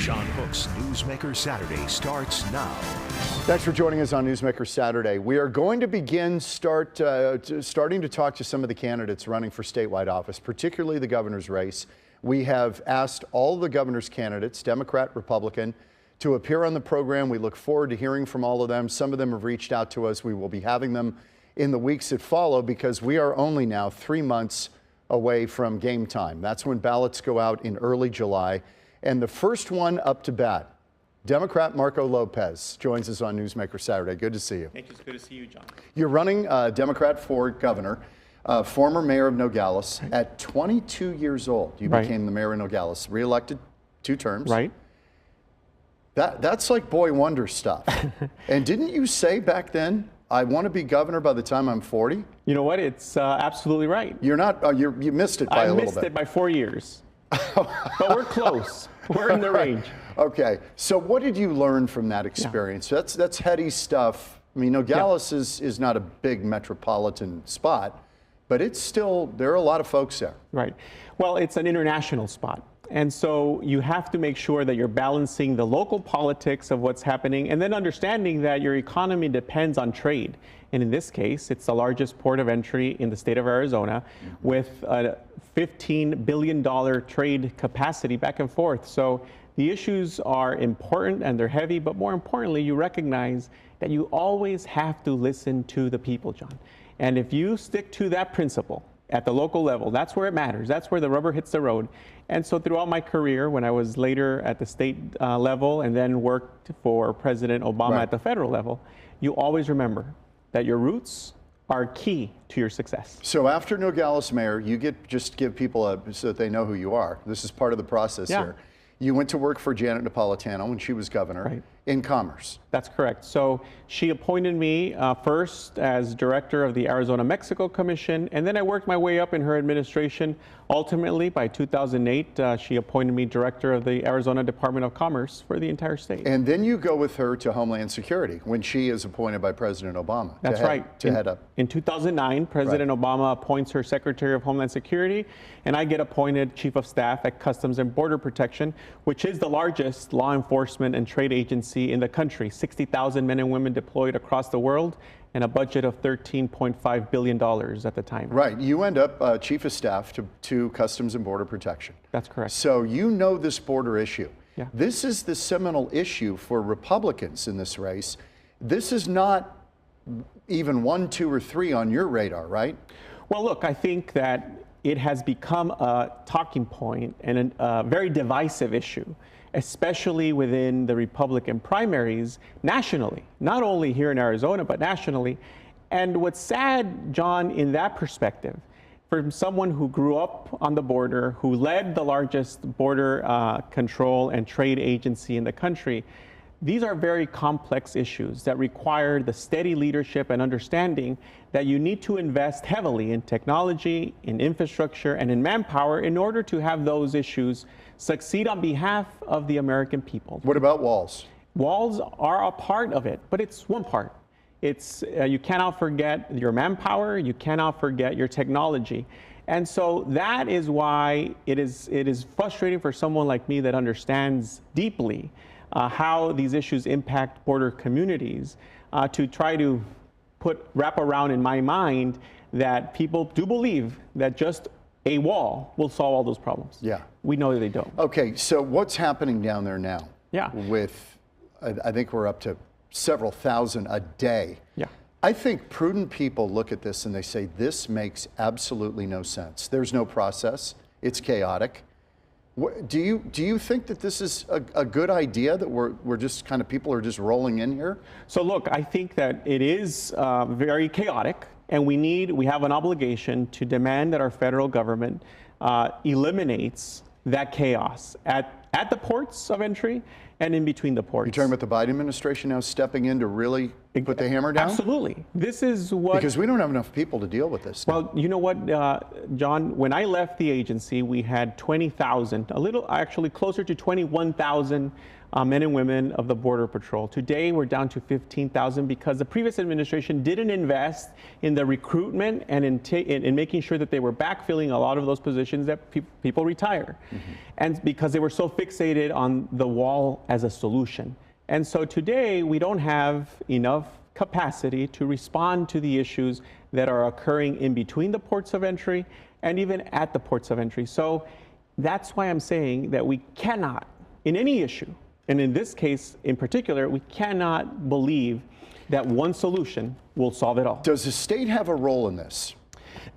John Hook's Newsmaker Saturday starts now. Thanks for joining us on Newsmaker Saturday. We are going to begin starting to talk to some of the candidates running for statewide office, particularly the governor's race. We have asked all the governor's candidates, Democrat, Republican, to appear on the program. We look forward to hearing from all of them. Some of them have reached out to us. We will be having them in the weeks that follow because we are only now 3 months away from game time. That's when ballots go out in early July. And the first one up to bat, Democrat Marco Lopez, joins us on Newsmaker Saturday. Good to see you. Thank you. It's good to see you, John. You're running Democrat for governor, former mayor of Nogales. At 22 years old, you became the mayor of Nogales, reelected 2 terms. Right. That's like boy wonder stuff. And didn't you say back then, I want to be governor by the time I'm 40? You know what? It's absolutely right. You're not, you missed it by a little bit. I missed it by 4 years. But we're close. We're in the range. Okay. So what did you learn from that experience? Yeah. That's heady stuff. I mean, Nogales is not a big metropolitan spot, but it's still, there are a lot of folks there. Right. Well, it's an international spot. And so you have to make sure that you're balancing the local politics of what's happening and then understanding that your economy depends on trade. And in this case, it's the largest port of entry in the state of Arizona with a $15 billion trade capacity back and forth. So the issues are important and they're heavy, but more importantly, you recognize that you always have to listen to the people, John. And if you stick to that principle at the local level, that's where it matters. That's where the rubber hits the road. And so throughout my career, when I was later at the state level and then worked for President Obama at the federal level, you always remember that your roots are key to your success. So after Nogales mayor, you just give people so that they know who you are. This is part of the process here. You went to work for Janet Napolitano when she was governor in commerce. That's correct. So she appointed me first as director of the Arizona-Mexico Commission, and then I worked my way up in her administration. Ultimately, by 2008, she appointed me director of the Arizona Department of Commerce for the entire state. And then you go with her to Homeland Security when she is appointed by President Obama. That's right. To head up. In 2009, President Obama appoints her Secretary of Homeland Security, and I get appointed Chief of Staff at Customs and Border Protection, which is the largest law enforcement and trade agency in the country. 60,000 men and women deployed across the world and a budget of $13.5 billion at the time. Right. You end up Chief of Staff to Customs and Border Protection. That's correct. So you know this border issue. Yeah. This is the seminal issue for Republicans in this race. This is not even 1, 2, or 3 on your radar, right? Well, look, I think that it has become a talking point and a very divisive issue, especially within the Republican primaries nationally, not only here in Arizona, but nationally. And what's sad, John, in that perspective, from someone who grew up on the border, who led the largest border control and trade agency in the country, these are very complex issues that require the steady leadership and understanding that you need to invest heavily in technology, in infrastructure, and in manpower in order to have those issues succeed on behalf of the American people. What about walls? Walls are a part of it, but it's one part. It's you cannot forget your manpower, you cannot forget your technology. And so that is why it is frustrating for someone like me that understands deeply how these issues impact border communities to try to wrap around in my mind that people do believe that just a wall will solve all those problems. Yeah. We know that they don't. Okay, so what's happening down there now? Yeah. With, I think we're up to several thousand a day. Yeah. I think prudent people look at this and they say, this makes absolutely no sense. There's no process. It's chaotic. Do you think that this is a good idea, that we're just kind of, people are just rolling in here? So look, I think that it is very chaotic, and we have an obligation to demand that our federal government eliminates that chaos at the ports of entry and in between the ports. You're talking about the Biden administration now stepping in to really put the hammer down? Absolutely. This is what... Because we don't have enough people to deal with this now. Well, you know what, John, when I left the agency, we had 20,000, a little, actually closer to 21,000 men and women of the Border Patrol. Today, we're down to 15,000 because the previous administration didn't invest in the recruitment and in making sure that they were backfilling a lot of those positions that people retire. And because they were so fixated on the wall as a solution. And so today, we don't have enough capacity to respond to the issues that are occurring in between the ports of entry and even at the ports of entry. So that's why I'm saying that we cannot, in any issue, and in this case in particular, we cannot believe that one solution will solve it all. Does the state have a role in this?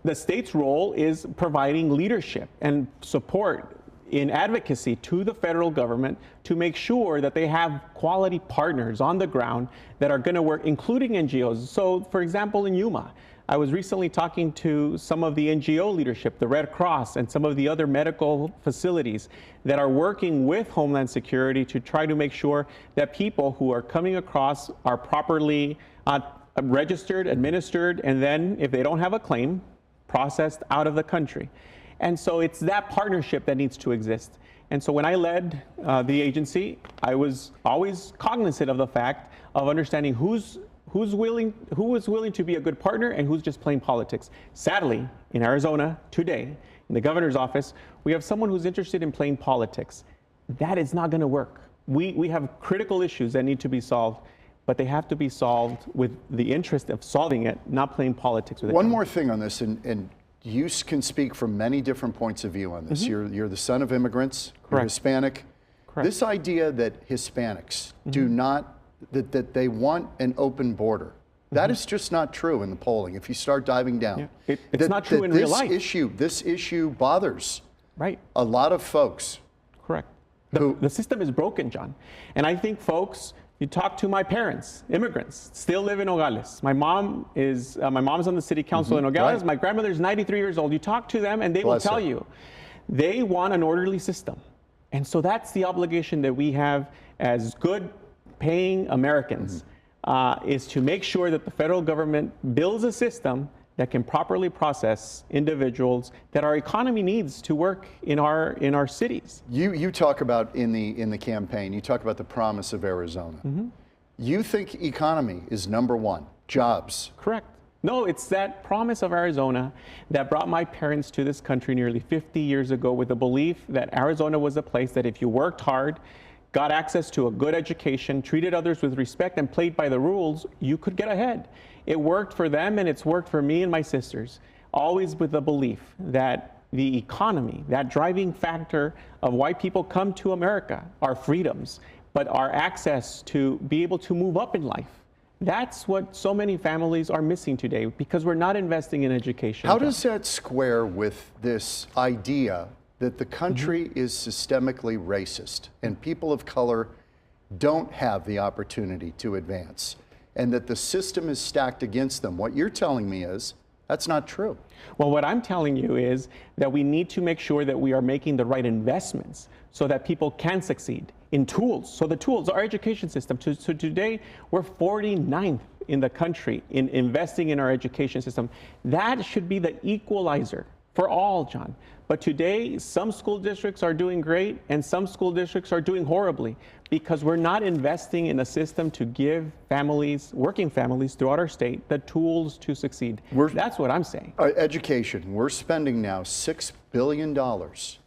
The state's role is providing leadership and support in advocacy to the federal government to make sure that they have quality partners on the ground that are going to work, including NGOs. So, for example, in Yuma, I was recently talking to some of the NGO leadership, the Red Cross, and some of the other medical facilities that are working with Homeland Security to try to make sure that people who are coming across are properly registered, administered, and then, if they don't have a claim, processed out of the country. And so it's that partnership that needs to exist. And so when I led the agency, I was always cognizant of the fact of understanding who is willing to be a good partner and who's just playing politics. Sadly, in Arizona today, in the governor's office, we have someone who's interested in playing politics. That is not going to work. We have critical issues that need to be solved, but they have to be solved with the interest of solving it, not playing politics with it. One more thing on this, and you can speak from many different points of view on this. You're the son of immigrants, you're Hispanic. Correct. This idea that Hispanics do not, that they want an open border, that is just not true in the polling if you start diving down. Yeah. It's not true in real life. This issue bothers right. a lot of folks. Correct. The system is broken, John. And I think folks, you talk to my parents, immigrants, still live in Nogales. My mom's on the city council in Nogales. Right. My grandmother's 93 years old. You talk to them and they will tell you they want an orderly system. And so that's the obligation that we have as good paying Americans, is to make sure that the federal government builds a system that can properly process individuals that our economy needs to work in our cities. You talk about in the campaign, you talk about the promise of Arizona. You think economy is number one, jobs. Correct. No, it's that promise of Arizona that brought my parents to this country nearly 50 years ago with the belief that Arizona was a place that if you worked hard, got access to a good education, treated others with respect, and played by the rules, you could get ahead. It worked for them, and it's worked for me and my sisters, always with the belief that the economy, that driving factor of why people come to America, our freedoms, but our access to be able to move up in life. That's what so many families are missing today because we're not investing in education. How does that square with this idea that the country is systemically racist and people of color don't have the opportunity to advance and that the system is stacked against them? What you're telling me is that's not true. Well, what I'm telling you is that we need to make sure that we are making the right investments so that people can succeed in tools. So the tools, our education system, so today we're 49th in the country in investing in our education system. That should be the equalizer for all, John. But today, some school districts are doing great and some school districts are doing horribly because we're not investing in a system to give families, working families throughout our state, the tools to succeed. That's what I'm saying. Education, we're spending now $6 billion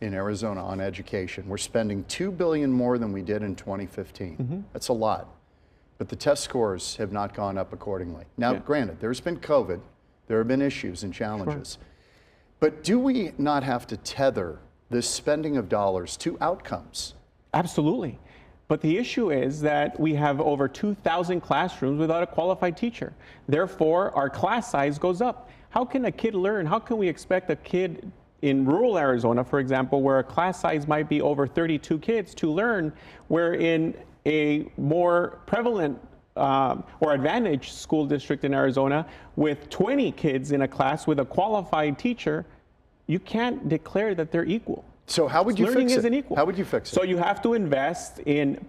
in Arizona on education. We're spending $2 billion more than we did in 2015. That's a lot. But the test scores have not gone up accordingly. Now, granted, there's been COVID, there have been issues and challenges. Sure. But do we not have to tether this spending of dollars to outcomes? Absolutely. But the issue is that we have over 2,000 classrooms without a qualified teacher. Therefore, our class size goes up. How can a kid learn? How can we expect a kid in rural Arizona, for example, where a class size might be over 32 kids to learn, where in a more prevalent or advantaged school district in Arizona with 20 kids in a class with a qualified teacher, you can't declare that they're equal. So how would you Learning fix it? isn't equal. How would you fix it? So you have to invest in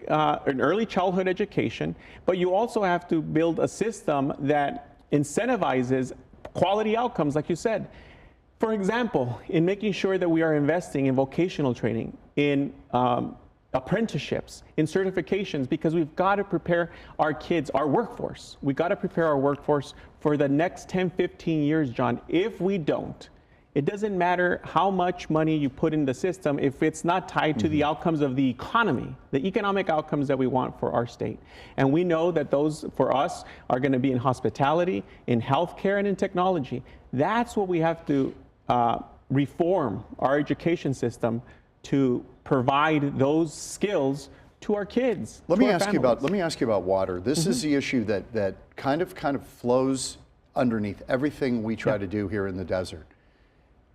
early childhood education, but you also have to build a system that incentivizes quality outcomes, like you said. For example, in making sure that we are investing in vocational training, in apprenticeships, in certifications, because we've got to prepare our kids, our workforce. We've got to prepare our workforce for the next 10, 15 years, John. If we don't, it doesn't matter how much money you put in the system if it's not tied to the outcomes of the economy, the economic outcomes that we want for our state. And we know that those, for us, are going to be in hospitality, in healthcare, and in technology. That's what we have to reform our education system to provide those skills to our kids. Let me ask you about water. This is the issue that kind of flows underneath everything we try to do here in the desert.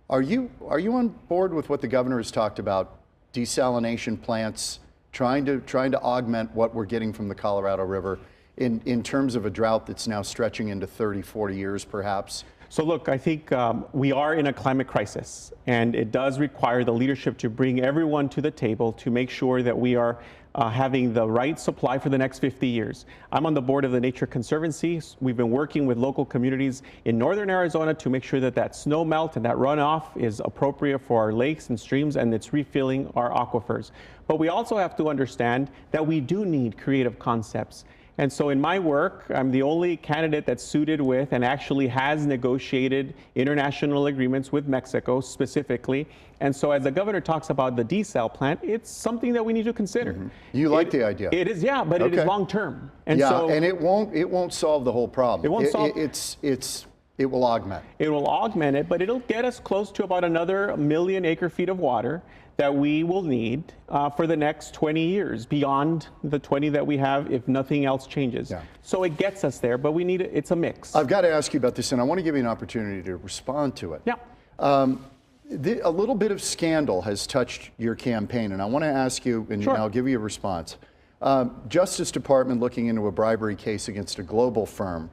Are you on board with what the governor has talked about, desalination plants, trying to augment what we're getting from the Colorado River in terms of a drought that's now stretching into 30, 40 years perhaps? So look, I think we are in a climate crisis, and it does require the leadership to bring everyone to the table to make sure that we are having the right supply for the next 50 years. I'm on the board of the Nature Conservancy. We've been working with local communities in northern Arizona to make sure that that snow melt and that runoff is appropriate for our lakes and streams, and it's refilling our aquifers. But we also have to understand that we do need creative concepts. And so in my work, I'm the only candidate that's suited with and actually has negotiated international agreements with Mexico specifically. And so as the governor talks about the desal plant, it's something that we need to consider. You like the idea? It is, yeah, but it is long term. And and it won't solve the whole problem. It won't solve. It will augment. It will augment it, but it'll get us close to about another 1 million acre-feet of water that we will need for the next 20 years, beyond the 20 that we have if nothing else changes. Yeah. So it gets us there, but we need it's a mix. I've got to ask you about this, and I want to give you an opportunity to respond to it. Yeah. A little bit of scandal has touched your campaign, and I want to ask you, and I'll give you a response. Justice Department looking into a bribery case against a global firm,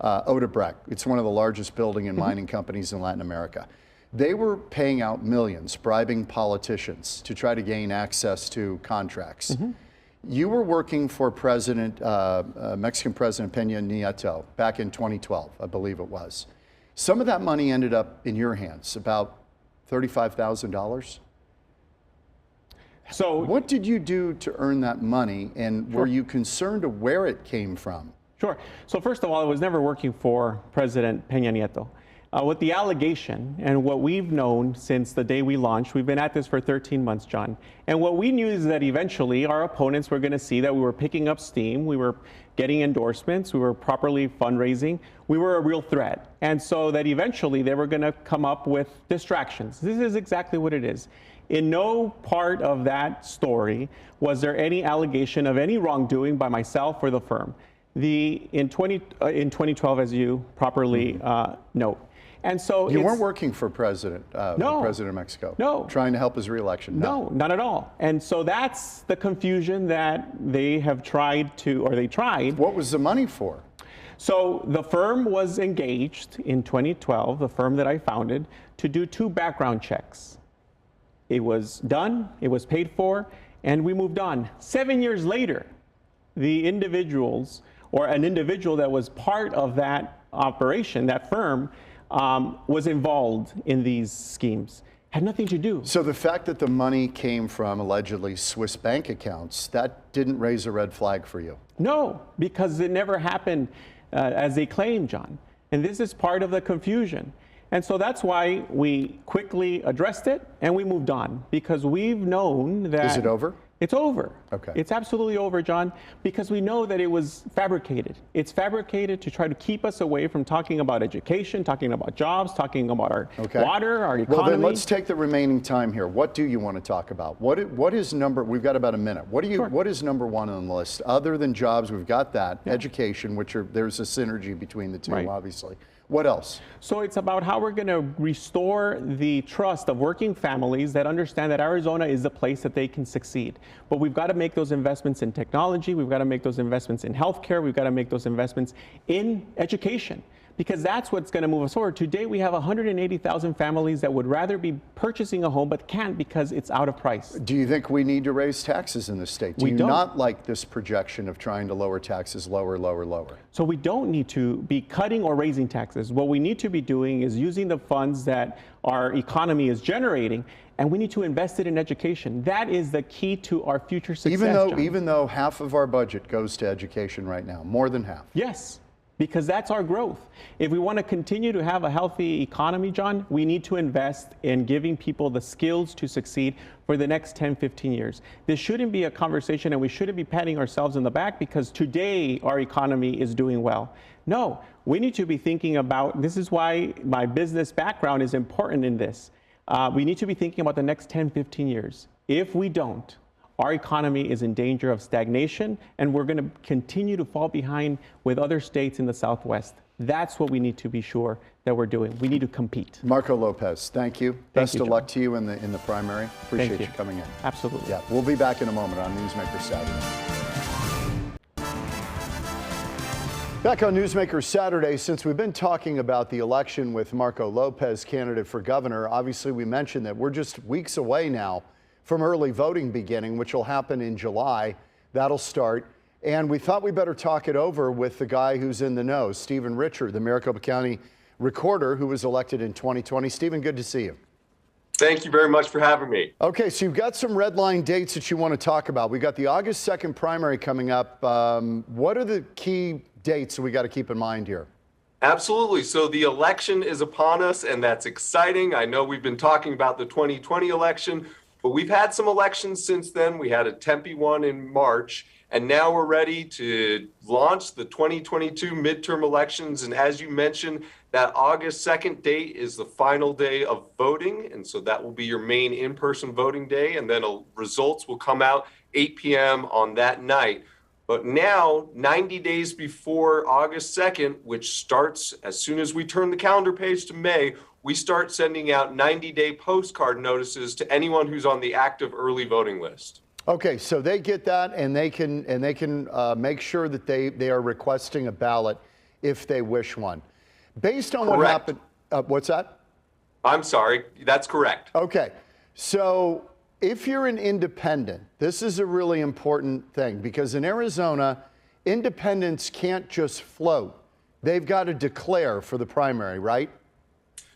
Odebrecht. It's one of the largest building and mining companies in Latin America. They were paying out millions, bribing politicians to try to gain access to contracts. You were working for Mexican President Peña Nieto back in 2012, I believe it was. Some of that money ended up in your hands, about $35,000. So what did you do to earn that money, and were you concerned of where it came from? Sure. So first of all, I was never working for President Peña Nieto. With the allegation and what we've known since the day we launched, we've been at this for 13 months, John. And what we knew is that eventually our opponents were going to see that we were picking up steam, we were getting endorsements, we were properly fundraising, we were a real threat. And so that eventually they were going to come up with distractions. This is exactly what it is. In no part of that story was there any allegation of any wrongdoing by myself or the firm. In 2012, as you properly note. And so you weren't working for President of Mexico. No. Trying to help his reelection. No, not at all. And so that's the confusion that they have tried. What was the money for? So the firm was engaged in 2012, the firm that I founded, to do 2 background checks. It was done, it was paid for, and we moved on. 7 years later, the individuals, or an individual that was part of that operation, that firm, was involved in these schemes. Had nothing to do. So the fact that the money came from allegedly Swiss bank accounts, that didn't raise a red flag for you? No, because it never happened as they claim, John. And this is part of the confusion. And so that's why we quickly addressed it and we moved on, because we've known that... Is it over? It's over. Okay. It's absolutely over, John, because we know that it was fabricated. It's fabricated to try to keep us away from talking about education, talking about jobs, talking about our water, our economy. Well, then let's take the remaining time here. What do you want to talk about? What is we've got about a minute. What is number 1 on the list? Other than jobs, we've got that. Yeah. Education, there's a synergy between the two, obviously. What else? So it's about how we're going to restore the trust of working families that understand that Arizona is the place that they can succeed. But we've got to make those investments in technology. We've got to make those investments in healthcare. We've got to make those investments in education. because that's what's going to move us forward. Today, we have 180,000 families that would rather be purchasing a home but can't because it's out of price. Do you think we need to raise taxes in this state? Do We you don't. not like this projection of trying to lower taxes, lower? So we don't need to be cutting or raising taxes. What we need to be doing is using the funds that our economy is generating, and we need to invest it in education. That is the key to our future success, John. Even though half of our budget goes to education right now, more than half. Yes, because that's our growth. If we want to continue to have a healthy economy, John, we need to invest in giving people the skills to succeed for the next 10, 15 years. This shouldn't be a conversation, and we shouldn't be patting ourselves in the back because today our economy is doing well. No, we need to be thinking about, this is why my business background is important in this. We need to be thinking about the next 10, 15 years. If we don't, our economy is in danger of stagnation, and we're going to continue to fall behind with other states in the Southwest. That's what we need to be sure that we're doing. We need to compete. Marco Lopez, thank you. Best you, of John. luck to you in the primary. Appreciate you coming in. Absolutely. Yeah, we'll be back in a moment on Newsmaker Saturday. Back on Newsmaker Saturday, since we've been talking about the election with Marco Lopez, candidate for governor, obviously we mentioned that we're just weeks away now from early voting beginning, which will happen in July. That'll start. And we thought we better talk it over with the guy who's in the know, Stephen Richard, the Maricopa County recorder who was elected in 2020. Stephen, good to see you. Thank you very much for having me. Okay, so you've got some red line dates that you want to talk about. We've got the August 2nd primary coming up. What are the key dates that we got to keep in mind here? Absolutely. So the election is upon us, and that's exciting. I know we've been talking about the 2020 election, but we've had some elections since then. We had a Tempe one in March, and now we're ready to launch the 2022 midterm elections. And as you mentioned, that August 2nd date is the final day of voting. And so that will be your main in-person voting day. And then results will come out 8 p.m. on that night. But now, 90 days before August 2nd, which starts as soon as we turn the calendar page to May, we start sending out 90-day postcard notices to anyone who's on the active early voting list. Okay, so they get that, and they can make sure that they are requesting a ballot if they wish one. Based on what happened, what's that? I'm sorry, that's correct. Okay, so if you're an independent, this is a really important thing because in Arizona, independents can't just float. They've got to declare for the primary, right?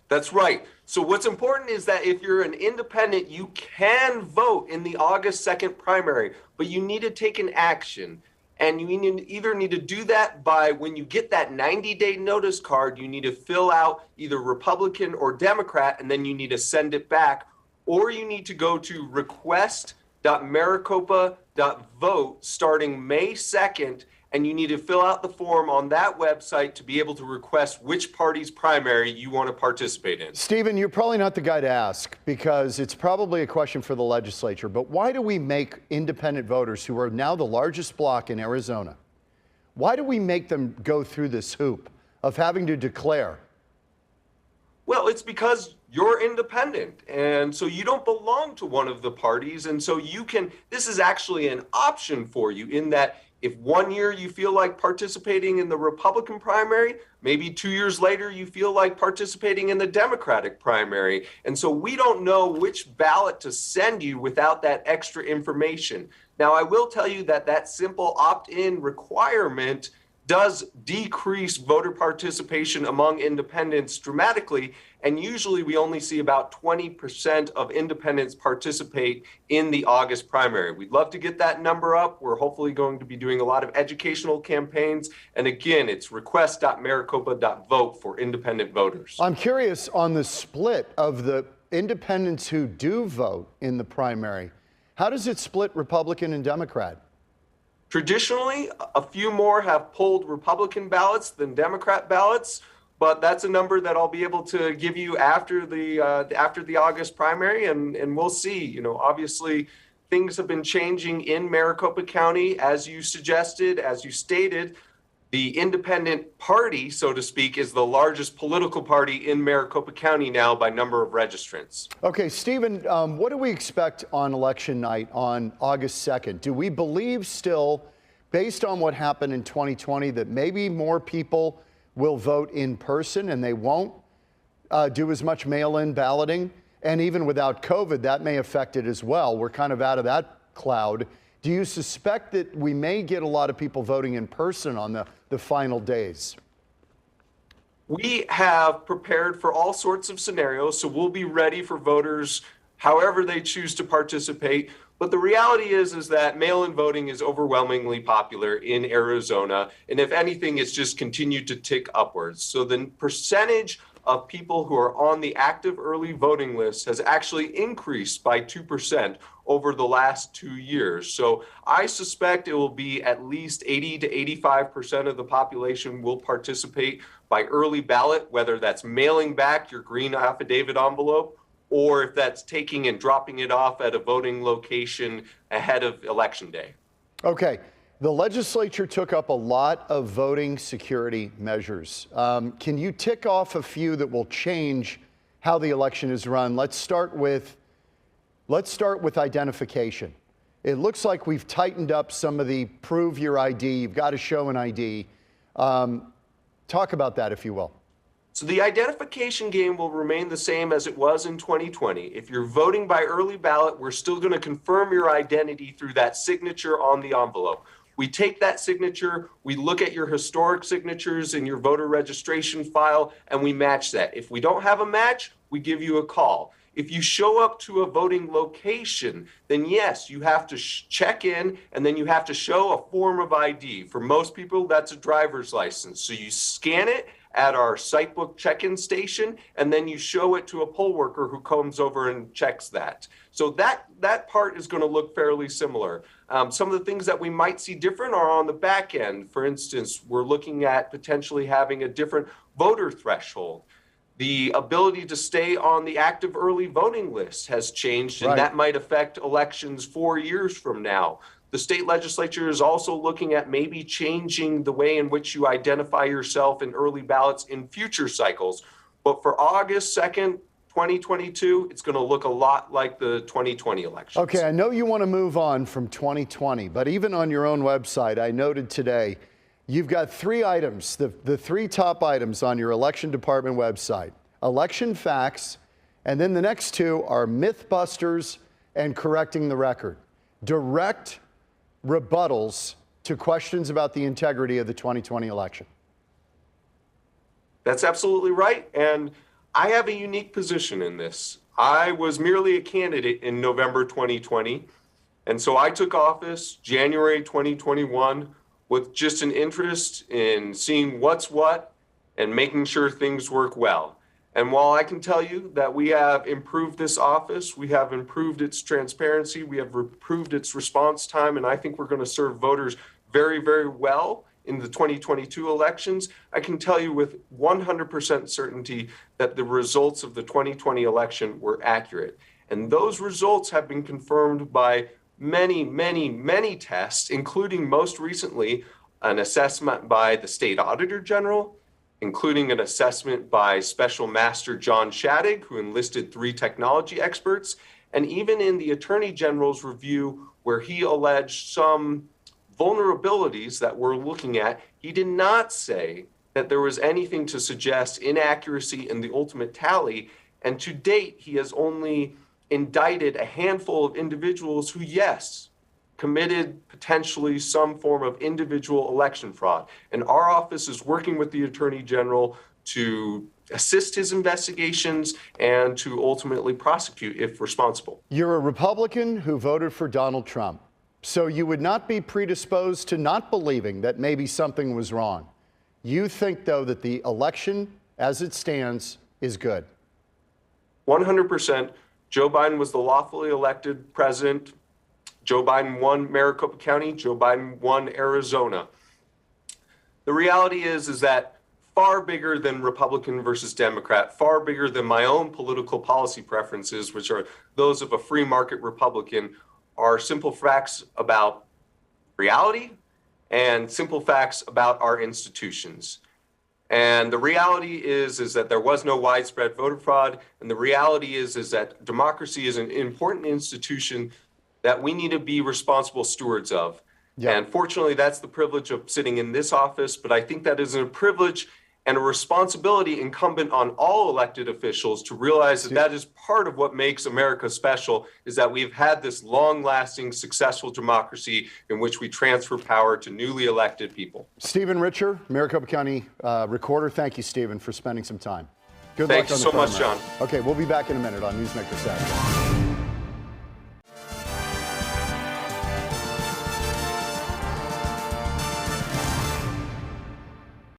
That's right. So what's important is that if you're an independent, you can vote in the August 2nd primary, but you need to take an action. And you either need to do that by when you get that 90-day notice card, you need to fill out either Republican or Democrat, and then you need to send it back. Or you need to go to request.maricopa.vote starting May 2nd, and you need to fill out the form on that website to be able to request which party's primary you want to participate in. Stephen, you're probably not the guy to ask because it's probably a question for the legislature, but why do we make independent voters, who are now the largest bloc in Arizona, why do we make them go through this hoop of having to declare? Well, it's because you're independent, and so you don't belong to one of the parties, and so this is actually an option for you in that if 1 year you feel like participating in the Republican primary, maybe 2 years later you feel like participating in the Democratic primary. And so we don't know which ballot to send you without that extra information. Now, I will tell you that that simple opt-in requirement does decrease voter participation among independents dramatically, and usually we only see about 20% of independents participate in the August primary. We'd love to get that number up. We're hopefully going to be doing a lot of educational campaigns, and again, it's request.maricopa.vote for independent voters. I'm curious on the split of the independents who do vote in the primary. How does it split Republican and Democrat? Traditionally, a few more have pulled Republican ballots than Democrat ballots, but that's a number that I'll be able to give you after the August primary, and we'll see. You know, obviously, things have been changing in Maricopa County, as you suggested, as you stated. The independent party, so to speak, is the largest political party in Maricopa County now by number of registrants. Okay, Stephen, what do we expect on election night on August 2nd? Do we believe still, based on what happened in 2020, that maybe more people will vote in person and they won't do as much mail-in balloting. And even without COVID, that may affect it as well. We're kind of out of that cloud. Do you suspect that we may get a lot of people voting in person on the final days? We have prepared for all sorts of scenarios, so we'll be ready for voters however they choose to participate. But the reality is that mail-in voting is overwhelmingly popular in Arizona. And if anything, it's just continued to tick upwards. So the percentage of people who are on the active early voting list has actually increased by 2% over the last 2 years. So I suspect it will be at least 80 to 85% of the population will participate by early ballot, whether that's mailing back your green affidavit envelope or if that's taking and dropping it off at a voting location ahead of Election Day. Okay. The legislature took up a lot of voting security measures. Can you tick off a few that will change how the election is run? Let's start with identification. It looks like we've tightened up some of the prove your ID. You've got to show an ID. Talk about that, if you will. So the identification game will remain the same as it was in 2020. If you're voting by early ballot, we're still going to confirm your identity through that signature on the envelope. We take that signature, we look at your historic signatures in your voter registration file, and we match that. If we don't have a match, we give you a call. If you show up to a voting location, then yes, you have to check in, and then you have to show a form of ID. For most people, that's a driver's license. So you scan it at our Sitebook check-in station, and then you show it to a poll worker who comes over and checks that. So that part is going to look fairly similar. Some of the things that we might see different are on the back end. For instance, we're looking at potentially having a different voter threshold. The ability to stay on the active early voting list has changed, and that might affect elections 4 years from now. The state legislature is also looking at maybe changing the way in which you identify yourself in early ballots in future cycles. But for August 2nd, 2022, it's going to look a lot like the 2020 election. Okay, I know you want to move on from 2020, but even on your own website, I noted today, you've got 3 items, the 3 top items on your election department website: election facts, and then the next 2 are mythbusters and correcting the record. Direct rebuttals to questions about the integrity of the 2020 election. That's absolutely right. And I have a unique position in this. I was merely a candidate in November 2020. And so I took office January 2021 with just an interest in seeing what's what and making sure things work well. And while I can tell you that we have improved this office, we have improved its transparency, we have improved its response time, and I think we're going to serve voters very, very well in the 2022 elections, I can tell you with 100% certainty that the results of the 2020 election were accurate. And those results have been confirmed by many, many, many tests, including most recently an assessment by the State Auditor General, including an assessment by Special Master John Shadegg, who enlisted 3 technology experts, and even in the Attorney General's review, where he alleged some vulnerabilities that we're looking at, he did not say that there was anything to suggest inaccuracy in the ultimate tally. And to date, he has only indicted a handful of individuals who, yes, committed potentially some form of individual election fraud. And our office is working with the Attorney General to assist his investigations and to ultimately prosecute if responsible. You're a Republican who voted for Donald Trump, so you would not be predisposed to not believing that maybe something was wrong. You think, though, that the election as it stands is good? 100%. Joe Biden was the lawfully elected president. Joe Biden won Maricopa County. Joe Biden won Arizona. The reality is that far bigger than Republican versus Democrat, far bigger than my own political policy preferences, which are those of a free market Republican, are simple facts about reality and simple facts about our institutions. And the reality is that there was no widespread voter fraud. And the reality is that democracy is an important institution that we need to be responsible stewards of. Yeah. And fortunately, that's the privilege of sitting in this office. But I think that is a privilege and a responsibility incumbent on all elected officials to realize that that is part of what makes America special, is that we've had this long-lasting, successful democracy in which we transfer power to newly elected people. Stephen Richer, Maricopa County Recorder. Thank you, Stephen, for spending some time. Good Thank luck you on the so much, primary. John. Okay, we'll be back in a minute on Newsmaker Saturday.